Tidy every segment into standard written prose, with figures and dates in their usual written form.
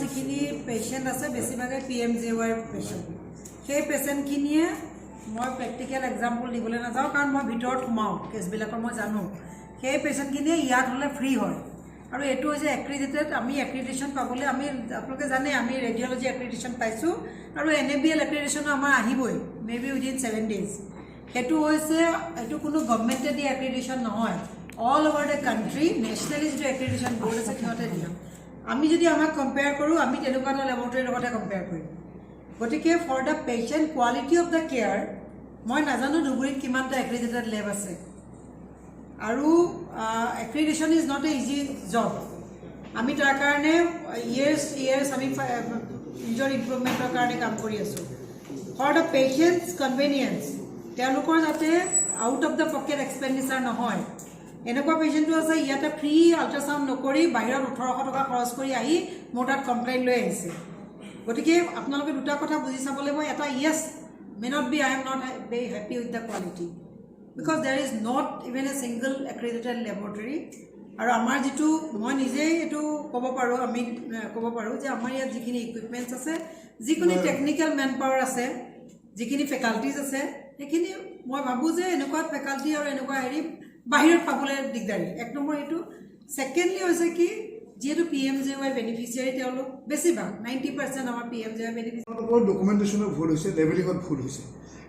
যিখিনি পেশেন্ট আছে বেছিভাগে PMJY পেশেন্ট সেই পেশেন্টখিনিয়ে মই প্ৰেক্টিকেল এক্সাম্পল দিবলৈ নাযাওঁ কাৰণ মই ভিতৰত সোমাওঁ কেছবিলাকৰ মই জানো সেই পেশেন্টখিনিয়ে ইয়াত হ'লে ফ্ৰী হয় আৰু এইটো হৈছে এক্ৰিডিটেড আমি এক্ৰিডিটেশ্যন পাবলৈ আমি আপোনালোকে জানে আমি ৰেডিঅ'লজি এক্ৰিডিটেশ্যন পাইছোঁ আৰু NABL এক্ৰিডিটেশ্যনো আমাৰ আহিবই মেবি উইদিন 7 days সেইটো হৈছে এইটো কোনো গভৰ্ণমেণ্টে দিয়া এক্ৰিডিটেশ্যন নহয় অল অভাৰ দ্য কাণ্ট্ৰি নেশ্যনেলি যিটো এক্ৰিডিটেশ্যন বৰ্ড আছে সিহঁতে দিয়া আমি যদি আমাক কম্পেয়াৰ কৰোঁ আমি তেনেকুৱা এটা লেবৰেটৰীৰ লগতে কম্পেয়াৰ কৰিম গতিকে for the patient quality of the care মই নাজানো ধুবুৰীত কিমানটা এক্ৰিডিটেড লেব আছে আৰু accreditation is not a easy job আমি তাৰ কাৰণে ইয়েৰ্ছ আমি নিজৰ ইম্প্ৰুভমেণ্টৰ কাৰণে কাম কৰি আছোঁ ফৰ দ্য পেচেণ্টছ কনভেনিয়েঞ্চ তেওঁলোকৰ যাতে out of the pocket expenditure নহয় এনেকুৱা পেচেণ্টটো আছে ইয়াতে ফ্ৰী আল্ট্ৰাচাউণ্ড নকৰি বাহিৰত 1800 টকা খৰচ কৰি আহি মোৰ তাত কমপ্লেইন লৈ আহিছে গতিকে আপোনালোকে দুটা কথা বুজি চাব লাগিব এটা yes may not be I am not very happy with the quality because there is not even a single accredited laboratory আৰু আমাৰ যিটো মই নিজেই এইটো ক'ব পাৰোঁ আমি ক'ব পাৰোঁ যে আমাৰ ইয়াত যিখিনি ইকুইপমেণ্টছ আছে যিখিনি টেকনিকেল মেন পাৱাৰ আছে যিখিনি ফেকাল্টিজ আছে সেইখিনি মই ভাবোঁ যে এনেকুৱা ফেকাল্টি আৰু এনেকুৱা হেৰি বাহিৰত পাবলৈ দিগদাৰী এক নম্বৰ এইটো ছেকেণ্ডলি হৈছে কি যেহেতু PMJY বেনিফিচিয়াৰী তেওঁলোক বেছিভাগ 90% আমাৰ PMJY বেনিফিচিয়াৰী ডকুমেণ্টেশ্যনৰ ভুল হৈছে লেবেলিঙত ভুল হৈছে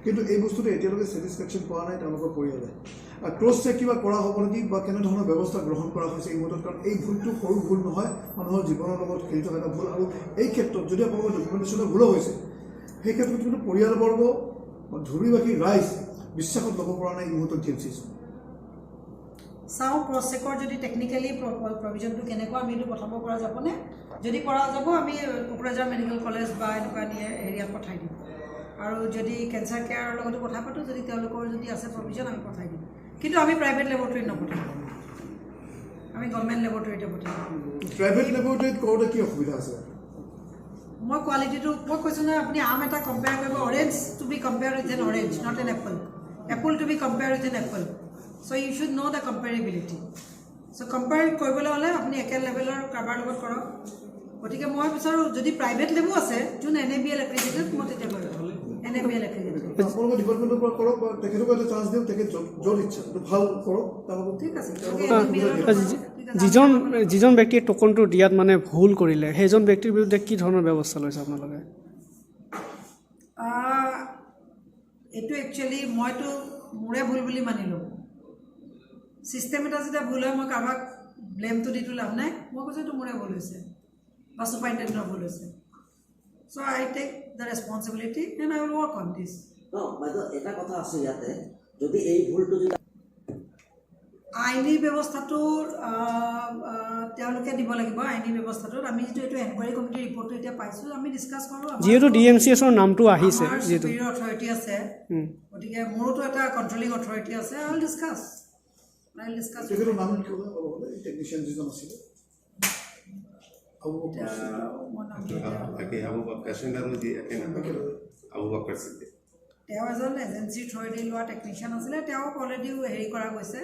কিন্তু এই বস্তুটো এতিয়ালৈকে ছেটিছফেকশ্যন পোৱা নাই তেওঁলোকৰ পৰিয়ালে ক্ৰছ চেক কিবা কৰা হ'ব নেকি বা কেনেধৰণৰ ব্যৱস্থা গ্ৰহণ কৰা হৈছে এই মুহূৰ্তত কাৰণ এই ভুলটো সৰু ভুল নহয় মানুহৰ জীৱনৰ লগত খেলি থকা এটা ভুল আৰু এই ক্ষেত্ৰত যদি আপোনালোকৰ ডকুমেণ্টেশ্যনৰ ভুলো হৈছে সেই ক্ষেত্ৰত কিন্তু পৰিয়ালবৰ্গ ধুবুৰীবাসী ৰাইজ বিশ্বাসত ল'ব পৰা নাই এই মুহূৰ্তত DMCS চাওঁ ক্ৰছ চেকৰ যদি টেকনিকেলি প্ৰভিজনটো কেনেকুৱা আমি এইটো পঠাব পৰা যাবনে যদি পৰা যাব আমি কোকৰাঝাৰ মেডিকেল কলেজ বা এনেকুৱা এৰিয়াত পঠাই দিম আৰু যদি কেঞ্চাৰ কেয়াৰৰ লগতো কথা পাতোঁ যদি তেওঁলোকৰ যদি আছে প্ৰভিজন আমি পঠাই দিম কিন্তু আমি প্ৰাইভেট লেবৰেটৰীত নপঠাম আমি গভৰ্ণমেণ্ট লেবৰেটৰীতে পঠাম প্ৰাইভেট লেবৰেটৰীত কৰোঁতে কি অসুবিধা আছে মই কোৱালিটিটো মই কৈছোঁ নহয় আপুনি আম এটা কম্পেয়াৰ কৰিব orange to be compare with an orange not an apple apple to be compare with an apple so' you should know' the comparability so' compare কৰিবলৈ হ'লে আপুনি একে লেভেলৰ কাৰোবাৰ লগত কৰক গতিকে মই বিচাৰোঁ যদি প্ৰাইভেট লেবো আছে যোন NABL এক্ৰিডিটেড মই তেতিয়া কৰিম NABL এক্ৰিডিটেড আপোনালোকৰ ডিপাৰ্টমেণ্টৰ পৰা কৰক বা তেখেতকো এটা চান্স দিয়ক তেখেত য'ত ইচ্ছা ভাল কৰক ঠিক আছে যিজন ব্যক্তিয়ে টোকনটো দিয়াত মানে ভুল কৰিলে সেইজন ব্যক্তিৰ বিৰুদ্ধে কি ধৰণৰ ব্যৱস্থা লৈছে আপোনালোকে এইটো একচুৱেলি মইতো মোৰে ভুল বুলি মানিলোঁ চিষ্টেম এটা যেতিয়া ভুল হয় মই কাৰোবাক ব্লেমটো দিটো লাভ নাই মই কৈছোঁ এইটো মোৰে ভুল হৈছে বা ছুপাৰিণ্টেণ্ডেণ্টৰ ভুল হৈছে so' I take the responsibility and I will work on this বাইদেউ এটা কথা আছে ইয়াতে যদি এই ভুলটো যদি আইনী ব্যৱস্থাটোৰ তেওঁলোকে দিব লাগিব আইনী ব্যৱস্থাটোত আমি যিটো এইটো এনকুৱাৰী কমিটিৰ ৰিপৰ্টটো এতিয়া পাইছোঁ আমি ডিছকাছ কৰোঁ যিহেতু DMCSৰ নামটো আহিছে যিহেতু অথৰিটি আছে গতিকে মোৰোতো এটা কণ্ট্ৰলিং অথৰিটি আছে আই উইল ডিছকাছ তেখেতৰ নাম কি হ'ব টেকনিচিয়ান যিজন আছিলে তেওঁ এজন এজেঞ্চিৰ থ্ৰুৱেদি লোৱা টেকনিচিয়ান আছিলে তেওঁক অলৰেডি হেৰি কৰা গৈছে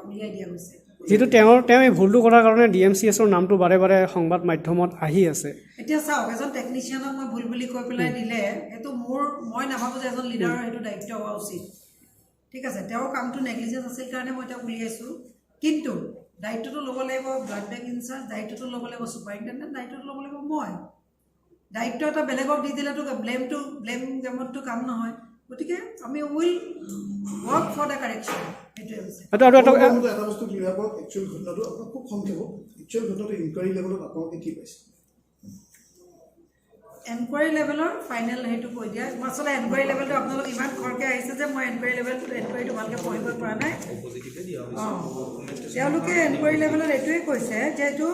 উলিয়াই দিয়া গৈছে যিহেতু তেওঁ এই ভুলটো কৰাৰ কাৰণে DMCSৰ নামটো বাৰে বাৰে সংবাদ মাধ্যমত আহি আছে এতিয়া চাওক এজন টেকনিচিয়ানক মই ভুল বুলি কৈ পেলাই দিলে সেইটো মই নাভাবোঁ যে এজন লিডাৰৰ সেইটো দায়িত্ব হোৱা উচিত ঠিক আছে তেওঁৰ কামটো নেগলিজেঞ্চ আছিল কাৰণে মই তেওঁক উলিয়াইছোঁ কিন্তু দায়িত্বটো ল'ব লাগিব ব্লাড বেংক ইনচাৰ্জ দায়িত্বটো ল'ব লাগিব ছুপাৰিণ্টেণ্ডেণ্ট দায়িত্বটো ল'ব লাগিব মই দায়িত্ব এটা বেলেগক দি দিলেতো ব্লেম গেমতটো কাম নহয় গতিকে আমি will work for the correction সেইটোৱে হৈছে এটা বস্তু ক্লিয়াৰ কৰক একচুৱেল ঘটনাটো আপোনাক খুব কম থাকিব একচুৱেল ঘটনাটো ইনকুৱাৰী লেভেলত আপোনালোকে কি পাইছে এনকুৱাৰী লেভেলৰ ফাইনেল সেইটো কৈ দিয়া আচলতে এনকুৱাৰী লেভেলটো আপোনালোক ইমান খৰকৈ আহিছে যে মই এনকুৱাৰীটো ভালকৈ পঢ়িব পৰা নাই তেওঁলোকে এনকুৱাৰী লেভেলত এইটোৱে কৈছে যে এইটো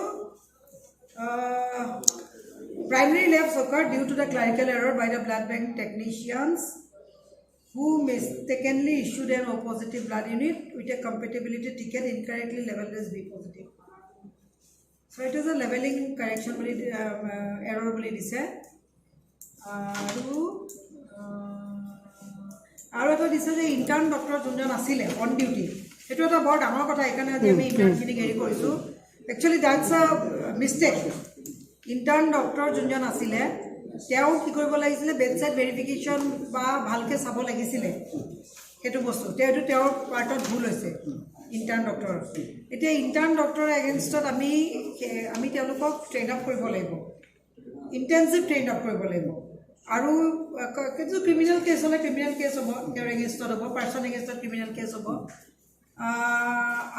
primary labs occurred due to the clerical error by the blood bank technicians who mistakenly issued an O positive blood unit with a compatibility ticket incorrectly labeled as B positive. So it is a leveling correction error বুলি দিছে আৰু এটা দিছে যে intern doctor যোনজন আছিলে on duty সেইটো এটা বৰ ডাঙৰ কথা এইকাৰণে আজি আমি ইণ্টাৰ্ণখিনিক হেৰি কৰিছোঁ একচুৱেলি দ্যাটছ আ মিষ্টেক ইণ্টাৰ্ণ ডক্টৰ যোনজন আছিলে তেওঁ কি কৰিব লাগিছিলে বেডছাইড ভেৰিফিকেশ্যন বা ভালকৈ চাব লাগিছিলে সেইটো বস্তু এইটো তেওঁৰ পাৰ্টত ভুল হৈছে ইণ্টাৰ্ণ ডক্টৰ এতিয়া ইণ্টাৰ্ণ ডক্টৰৰ এগেইনষ্টত আমি তেওঁলোকক ট্ৰেইন আপ কৰিব লাগিব ইণ্টেনচিভ ট্ৰেইন আপ কৰিব লাগিব আৰু কিছু ক্ৰিমিনেল কেছ হ'লে ক্ৰিমিনেল কেছ হ'ব তেওঁৰ এগেইনষ্টত হ'ব পাৰ্চন এগেইনষ্টত ক্ৰিমিনেল কেছ হ'ব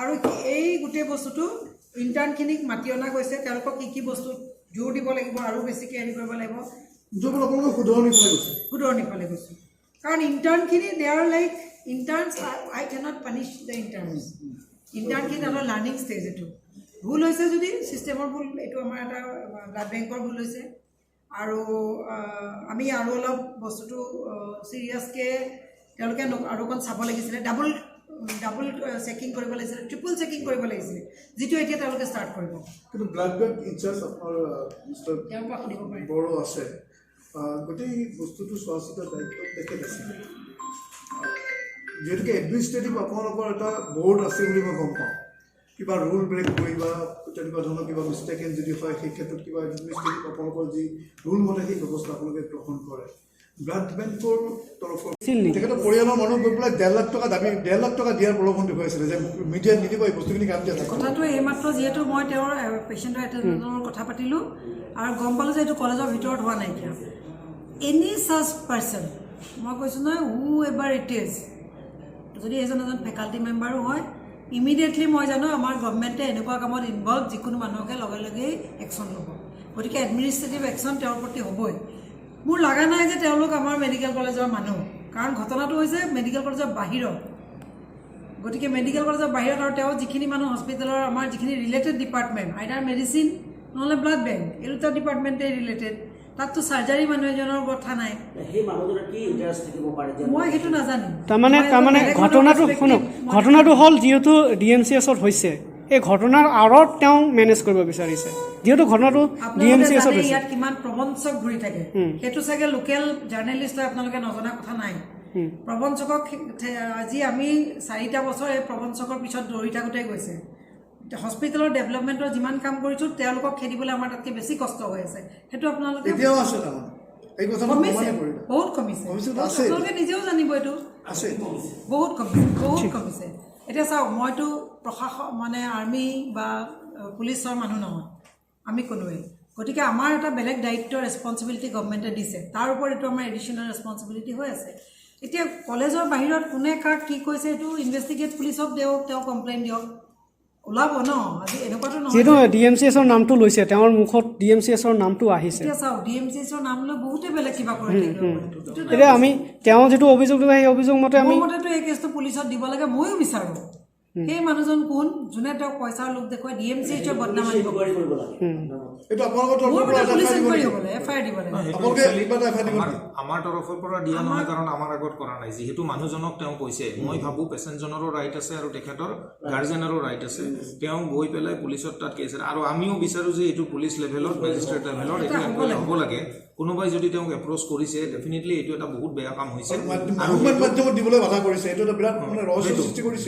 আৰু এই গোটেই বস্তুটো ইণ্টাৰ্ণখিনিক মাতি অনা গৈছে তেওঁলোকক কি বস্তু জোৰ দিব লাগিব আৰু বেছিকৈ হেৰি কৰিব লাগিব শুধৰণি ফালে গৈছে কাৰণ ইণ্টাৰ্ণখিনি they are like interns I cannot punish the ইণ্টাৰ্ণখিনি অলপ লাৰ্ণিং ষ্টেজ এইটো ভুল হৈছে যদি ছিষ্টেমৰ ভুল এইটো আমাৰ এটা ব্লাড বেংকৰ ভুল হৈছে আৰু আমি আৰু অলপ বস্তুটো চিৰিয়াছকৈ তেওঁলোকে আৰু অকণ চাব লাগিছিলে ডাবল চেকিং কৰিব লাগিছিলে ট্ৰিপল চেকিং কৰিব লাগিছিলে যিটো এতিয়া তেওঁলোকে ষ্টাৰ্ট কৰিব কিন্তু ব্লাড বেংক ইনচাৰ্জ আপোনাৰ তেওঁৰ পৰা সুধিব পাৰে বড়ো আছে গোটেই বস্তুটো চোৱা চিতা দায়িত্ব তেখেত আছে যিহেতুকে এডমিনিষ্ট্ৰেটিভ আপোনালোকৰ এটা বৰ্ড আছে বুলি মই গম পাওঁ কিবা ৰুল ব্ৰেক কৰি বা তেনেকুৱা ধৰণৰ কিবা মিষ্টেকেন যদি হয় সেই ক্ষেত্ৰত কিবা এডমিনিষ্ট্ৰেটিভ আপোনালোকৰ যি ৰুল মতে সেই ব্যৱস্থা আপোনালোকে গ্ৰহণ কৰে ব্লাড বেংকৰ তৰফৰ তেখেতৰ পৰিয়ালৰ মানুহ গৈ পেলাই 1.5 লাখ টকা দাবী 1.5 লাখ টকা দিয়াৰ প্ৰলোভন দেখুৱাইছিলে যে মিডিয়াত নিদিব এই বস্তুখিনি কাম দিয়া কথাটো এইমাত্ৰ যিহেতু মই তেওঁৰ পেচেণ্টৰ এটেণ্ডেণ্টৰ কথা পাতিলোঁ আৰু গম পালোঁ যে এইটো কলেজৰ ভিতৰত হোৱা নাইকিয়া এনি চাচ পাৰ্চন মই কৈছোঁ নহয় হু এভাৰ ইট ইজ যদি এজন ফেকাল্টি মেম্বাৰো হয় ইমিডিয়েটলি মই জানো আমাৰ গভৰ্ণমেণ্টে এনেকুৱা কামত ইনভলভ যিকোনো মানুহকে লগে লগেই একশ্যন ল'ব গতিকে এডমিনিষ্ট্ৰেটিভ একশ্যন তেওঁৰ প্ৰতি হ'বই মোৰ লগা নাই যে তেওঁলোক আমাৰ মেডিকেল কলেজৰ মানুহ কাৰণ ঘটনাটো হৈছে মেডিকেল কলেজৰ বাহিৰত গতিকে মেডিকেল কলেজৰ বাহিৰত আৰু তেওঁ যিখিনি মানুহ হস্পিটেলৰ আমাৰ যিখিনি ৰিলেটেড ডিপাৰ্টমেণ্ট আইদাৰ মেডিচিন নহ'লে ব্লাড বেংক এই দুটা ডিপাৰ্টমেণ্টে ৰিলেটেড তাততো চাৰ্জাৰী মানুহ এজনৰ কথা নাই মই সেইটো নাজানো তাৰমানে ঘটনাটো হ'ল যিহেতু DMCSত হৈছে এই ঘটনাৰ আঁৰত তেওঁ মেনেজ কৰিব বিচাৰিছে যিহেতু ঘটনাটো DMCSত হৈছে ইয়াত কিমান প্ৰবঞ্চক ঘূৰি থাকে সেইটো চাগে লোকেল জাৰ্নেলিষ্টে আপোনালোকে নজনা কথা নাই প্ৰবঞ্চকক আজি আমি 4টা বছৰ এই প্ৰবঞ্চকৰ পিছত দৌৰি থাকোঁতে গৈছে হস্পিটেলৰ ডেভেলপমেণ্টৰ যিমান কাম কৰিছোঁ তেওঁলোকক খেদিবলৈ আমাৰ তাতকৈ বেছি কষ্ট হৈ আছে সেইটো আপোনালোকে বহুত কমিছে আপোনালোকে নিজেও জানিব এইটো বহুত কমিছে এতিয়া চাওক মইতো প্ৰশাসন মানে আৰ্মি বা পুলিচৰ মানুহ নহয় আমি কোনোৱেই গতিকে আমাৰ এটা বেলেগ দায়িত্ব ৰেছপনচিবিলিটি গভৰ্ণমেণ্টে দিছে তাৰ ওপৰত এইটো আমাৰ এডিশ্যনেল ৰেছপনচিবিলিটি হৈ আছে এতিয়া কলেজৰ বাহিৰত কোনে কাক কি কৈছে এইটো ইনভেষ্টিগেট পুলিচক দিয়ক তেওঁ কমপ্লেইন দিয়ক ওলাব ন আজি এনেকুৱাটো নহয় যিহেতু DMCSৰ নামটো লৈছে তেওঁৰ মুখত DMCSৰ নামটো আহিছে এতিয়া চাওক DMCSৰ নাম লৈ বহুতে বেলেগ কিবা কৰি থাকিব এতিয়া আমি তেওঁ যিটো অভিযোগ দিব সেই অভিযোগ মতে আমি মতেতো এই কেছটো পুলিচত দিব লাগে ময়ো বিচাৰোঁ সেই মানুহজন কোন যোনে তেওঁক পইচাৰ লোক দেখুৱাই DMCSৰ বদনাম আনিব আমাৰ তৰফৰ পৰা দিয়া নহয় কাৰণ আমাৰ আগত কৰা নাই যিহেতু মানুহজনক তেওঁ কৈছে মই ভাবোঁ পেচেণ্টজনৰো ৰাইট আছে আৰু তেখেতৰ গাৰ্জেনৰো ৰাইট আছে তেওঁ গৈ পেলাই পুলিচত তাত কেছ আৰু আমিও বিচাৰোঁ যে এইটো পুলিচ লেভেলত মেজিষ্ট্ৰেট লেভেলত এইটো এনকুৱাৰী হ'ব লাগে কোনোবাই যদি তেওঁক এপ্ৰ'চ কৰিছে ডেফিনেটলি এইটো এটা বহুত বেয়া কাম হৈছে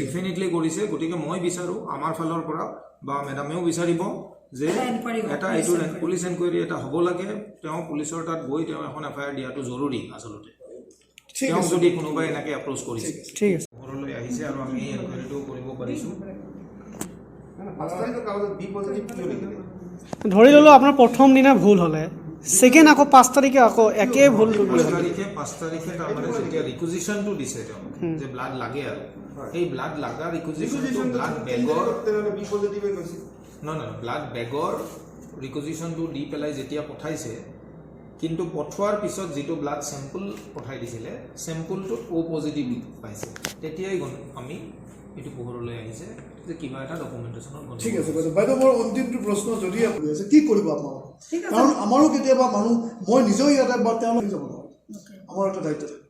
ডেফিনেটলি কৰিছে গতিকে মই বিচাৰোঁ আমাৰ ফালৰ পৰা বা মেডামেও বিচাৰিব যে এটা এইটো পুলিচ এনকুৱাৰী এটা হ'ব লাগে তেওঁ পুলিচৰ তাত গৈ তেওঁ এখন FIR দিয়াটো জৰুৰী আচলতে তেওঁ যদি কোনোবাই এনেকৈ এপ্ৰ'চ কৰিছে ঠিক আছে ঘৰলৈ আহিছে আৰু আমি এই এনকুৱাৰীটো কৰিব পাৰিছোঁ ধৰি ল'লোঁ আপোনাৰ প্ৰথম দিনা ভুল হ'লে ছেকেণ্ড আকৌ 5 তাৰিখে আকৌ একেই ভুল 5 তাৰিখে তাৰমানে যেতিয়া ৰিকুইজিশ্যনটো দিছে তেওঁ যে ব্লাড লাগে আৰু এই ব্লাড লাগা ৰিকুইজিশ্যনটো ব্লাড বেগৰ নহয় ব্লাড বেগৰ ৰিকুইজিশ্যনটো দি পেলাই যেতিয়া পঠাইছে কিন্তু পঠোৱাৰ পিছত যিটো ব্লাড চেম্পল পঠাই দিছিলে চেম্পলটোত O পজিটিভ পাইছে তেতিয়াই আমি এইটো পোহৰলৈ আহিছে যে কিবা এটা ডকুমেণ্টেশ্যনত ঠিক আছে বাইদেউ মোৰ অন্তিমটো প্ৰশ্ন যদি আপুনি আছে কি কৰিব আপোনালোক কাৰণ আমাৰো কেতিয়াবা মানুহ মই নিজেও ইয়াতে বা তেওঁলোক যাব নোৱাৰোঁ আমাৰ এটা দায়িত্ব থাকে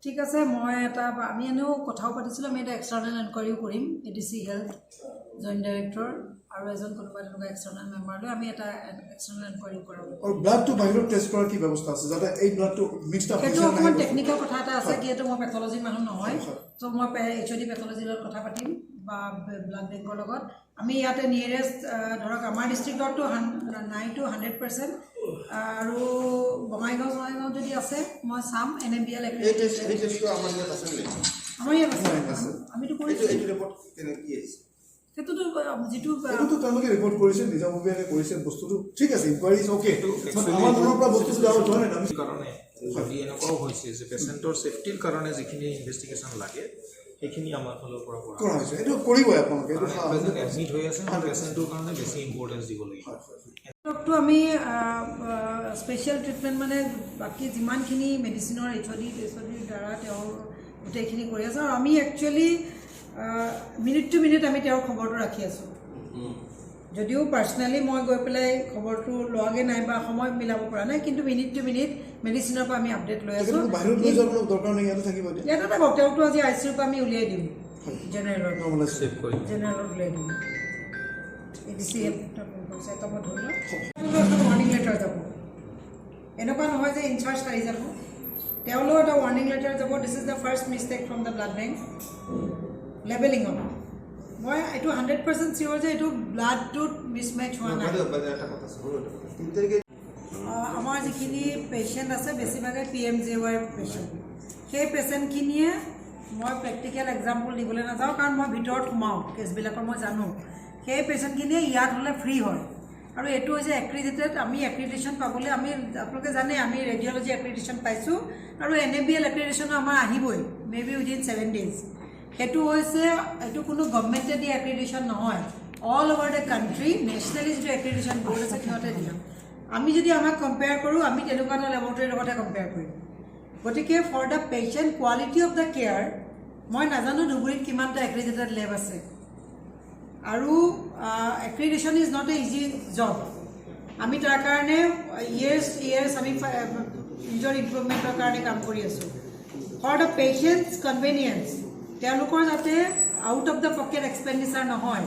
ঠিক আছে মই আমি এনেও কথাও পাতিছিলোঁ আমি এটা এক্সটাৰ্নেল এনকুৱাৰীও কৰিম ADC হেল্থ জইণ্ট ডাইৰেক্টৰ আৰু এজন কোনোবা তেনেকুৱা এক্সটাৰ্নেল মেম্বাৰ লৈ আমি এটা এক্সটাৰ্নেল এনকুৱাৰীও কৰাম আৰু ব্লাডটো বাহিৰত টেষ্ট কৰাৰ কি ব্যৱস্থা আছে যাতে এই ব্লাডটো মিক্সড আপ সেইটো অকণমান টেকনিকেল কথা এটা আছে যিহেতু মই পেথলজিৰ মানুহ নহয় ত' মই HOD পেথলজিৰ লগত কথা পাতিম বা ব্লাড বেংকৰ লগত আমি ইয়াতে নিয়েৰেষ্ট ধৰক আমাৰ ডিষ্ট্ৰিক্টতো 9 to 100% আৰু বঙাইগাঁও যদি আছে মই চাম NABL আমাৰ ইয়াত আছে আমিতো কৰিছোঁ সেইটোতো যিটো এইটোতো তেওঁলোকে ৰিপৰ্ট কৰিছে নিজাববীয়াকৈ কৰিছে বস্তুটো ঠিক আছে ইনকুৱাৰী ইজ অ'কে আমাৰ মনৰ পৰা বস্তুটো যাব যোৱা নাই আমি কাৰণে যদি এনেকুৱাও হৈছে যে পেচেণ্টৰ ছেফটিৰ কাৰণে যিখিনি ইনভেষ্টিগেশ্যন লাগে সেইখিনি আমাৰ ফালৰ পৰা কৰা হৈছে এইটো কৰিবই আপোনালোকে এইটো এডমিট হৈ আছে পেচেণ্টৰ কাৰণে বেছি ইম্পৰ্টেঞ্চ দিব লাগিব ডক্টৰটো আমি স্পেচিয়েল ট্ৰিটমেণ্ট মানে বাকী যিমানখিনি মেডিচিনৰ HODৰ দ্বাৰা তেওঁৰ গোটেইখিনি কৰি আছোঁ আৰু আমি একচুৱেলি মিনিট টু মিনিট আমি তেওঁৰ খবৰটো ৰাখি আছোঁ যদিও পাৰ্চনেলি মই গৈ পেলাই খবৰটো লোৱাগৈ নাই বা সময় মিলাব পৰা নাই কিন্তু মিনিট টু মিনিট মেডিচিনৰ পৰা আমি আপডেট লৈ আছোঁ বাহিৰত লৈ যোৱাৰ কোনো দৰকাৰ নাই ইয়াতে থাকিব ইয়াতে থাকক তেওঁকতো আজি ICUৰ পৰা আমি উলিয়াই দিম জেনেৰেলত ছেভ কৰি জেনেৰেলত উলিয়াই দিম ADC এটা মই ধৰি লওঁ ৱাৰ্ণিং লেটাৰ যাব এনেকুৱা নহয় যে ইনচাৰ্জ কাঢ়ি যাব তেওঁলোকৰ এটা ৱাৰ্ণিং লেটাৰ যাব this is the first mistake from the blood bank লেবেলিঙত মই এইটো 100% চিয়'ৰ যে এইটো ব্লাডটোত মিছমেচ হোৱা নাই আমাৰ যিখিনি পেচেণ্ট আছে বেছিভাগে PMJY পেচেণ্ট সেই পেচেণ্টখিনিয়ে মই প্ৰেক্টিকেল এক্সাম্পল দিবলৈ নাযাওঁ কাৰণ মই ভিতৰত সোমাওঁ কেছবিলাকৰ মই জানো সেই পেচেণ্টখিনিয়ে ইয়াত হ'লে ফ্ৰী হয় আৰু এইটো হৈছে এক্ৰিডিটেড আমি এক্ৰিডিটেশ্যন পাবলৈ আমি আপোনালোকে জানে আমি ৰেডিঅ'লজি এক্ৰিডিটেশ্যন পাইছোঁ আৰু NABL এক্ৰিডিটেশ্যনো আমাৰ আহিবই মেবি উইদিন 7 days সেইটো হৈছে এইটো কোনো গভৰ্ণমেণ্টে দিয়া এক্ৰিডিটেশ্যন নহয় অল অভাৰ দ্য কাণ্ট্ৰি নেশ্যনেলি যিটো এক্ৰিডিটেশ্যন বৰ্ড আছে সিহঁতে দিয়া আমি যদি আমাক কম্পেয়াৰ কৰোঁ আমি তেনেকুৱা এটা লেবৰেটৰীৰ লগতে কম্পেয়াৰ কৰিম গতিকে for the patient quality of the care মই নাজানো ধুবুৰীত কিমানটা এক্ৰিডিটেড লেব আছে আৰু accreditation is not a easy job আমি তাৰ কাৰণে ইয়েৰ্ছ আমি নিজৰ ইম্প্ৰুভমেণ্টৰ কাৰণে কাম কৰি আছোঁ ফৰ দ্য পেচেণ্টছ কনভেনিয়েঞ্চ তেওঁলোকৰ যাতে out of the pocket expenditure নহয়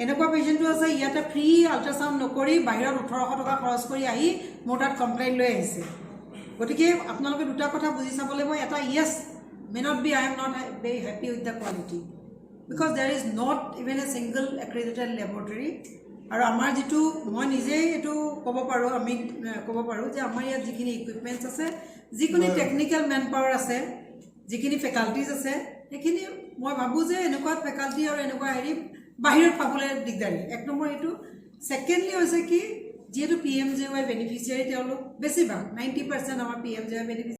এনেকুৱা পেচেণ্টো আছে ইয়াতে ফ্ৰী আল্ট্ৰাচাউণ্ড নকৰি বাহিৰত 1800 টকা খৰচ কৰি আহি মোৰ তাত কমপ্লেইন লৈ আহিছে গতিকে আপোনালোকে দুটা কথা বুজি চাব লাগিব এটা yes may not be I am not very happy with the quality because there is not even a single accredited laboratory আৰু আমাৰ যিটো মই নিজেই এইটো ক'ব পাৰোঁ আমি ক'ব পাৰোঁ যে আমাৰ ইয়াত যিখিনি ইকুইপমেণ্টছ আছে যিখিনি টেকনিকেল মেন পাৱাৰ আছে যিখিনি ফেকাল্টিজ আছে সেইখিনি মই ভাবোঁ যে এনেকুৱা ফেকাল্টি আৰু এনেকুৱা হেৰি বাহিৰত পাবলৈ দিগদাৰী এক নম্বৰ এইটো ছেকেণ্ডলি হৈছে কি যিহেতু PMJY বেনিফিচিয়াৰী তেওঁলোক বেছিভাগ 90% আমাৰ PMJY বেনিফিচিয়াৰী